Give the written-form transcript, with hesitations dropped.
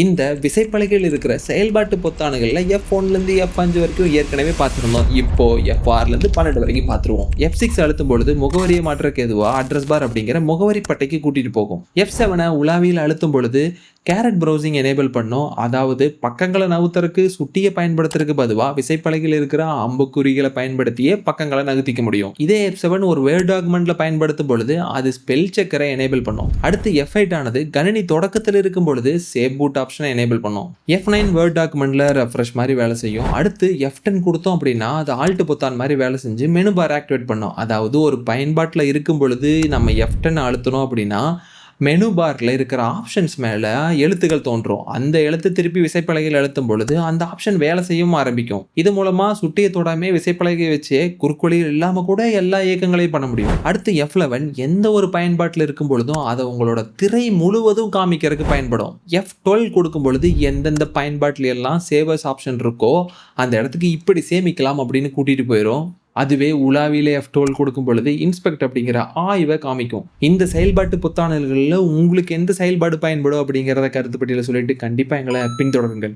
இந்த விசைப்பலகையில் இருக்கிற செயல்பாட்டு பொத்தானுகளில் F1லேருந்து F5 வரைக்கும் ஏற்கனவே பார்த்துருந்தோம். இப்போ F6லேருந்து 12 வரைக்கும் பார்த்துருவோம். F6 அழுத்தும் பொழுது முகவரியை மாற்றக்கு எதுவாக அட்ரஸ் பார் அப்படிங்கிற முகவரி பட்டைக்கு கூட்டிட்டு போகும். F7 உலாவியில் அழுத்தும் பொழுது கேரட் ப்ரௌசிங் எனேபிள் பண்ணும். அதாவது பக்கங்களை நகர்த்தறக்கு சுட்டியை பயன்படுத்துறதுக்கு பதிவாக விசைப்பலகையில் இருக்கிற அம்புக்குறிகளை பயன்படுத்தியே பக்கங்களை நகர்த்திக்க முடியும். இதே F7 ஒரு வேர்ட் டாக்குமெண்ட்ல பயன்படுத்தும் பொழுது அது ஸ்பெல் செக்கரை எனேபிள் பண்ணும். அடுத்து F8 ஆனது கணினி தொடக்கத்தில் இருக்கும் பொழுது சேவ் பூட் ஆப்ஷனை எனேபிள் பண்ணும். F9 வேர்ட் டாக்குமெண்ட்ல ரெஃப்ரெஷ் மாதிரி வேலை செய்யும். அடுத்து F10 கொடுத்தோம் அப்படின்னா அது ஆல்ட் பொத்தான் மாதிரி வேலை செஞ்சு மெனு பார் ஆக்டிவேட் பண்ணும். அதாவது ஒரு பயன்பாட்டில் இருக்கும் பொழுது நம்ம F10 அழுத்தணும் அப்படின்னா மெனு பார்ல இருக்கிற ஆப்ஷன்ஸ் மேல எழுத்துக்கள் தோன்றும். அந்த எழுத்து திருப்பி விசைப்பலகையில் அழுத்தும் பொழுது அந்த ஆப்ஷன் வேலை செய்யவும் ஆரம்பிக்கும். இது மூலமா சுட்டியை தொடாமே விசைப்பலகை வச்சே குறுக்கொலிகள் இல்லாம கூட எல்லா இயக்கங்களையும் பண்ண முடியும். அடுத்து F11 எந்த ஒரு பயன்பாட்டில் இருக்கும் பொழுதும் அதை உங்களோட திரை முழுவதும் காமிக்கிறதுக்கு பயன்படும். F12 கொடுக்கும் பொழுது எந்தெந்த பயன்பாட்டில எல்லாம் சேவர்ஸ் ஆப்ஷன் இருக்கோ அந்த இடத்துக்கு இப்படி சேமிக்கலாம் அப்படின்னு கூட்டிட்டு போயிடும். அதுவே உலாவிலே F12 கொடுக்கும் பொழுது இன்ஸ்பெக்ட் அப்படிங்கிற ஆய்வை காமிக்கும். இந்த செயல்பாட்டு புத்தாணல்களில் உங்களுக்கு எந்த செயல்பாடு பயன்படும் அப்படிங்கிறத கருத்து பட்டியல சொல்லிட்டு கண்டிப்பாக எங்களை பின்தொடருங்கள்.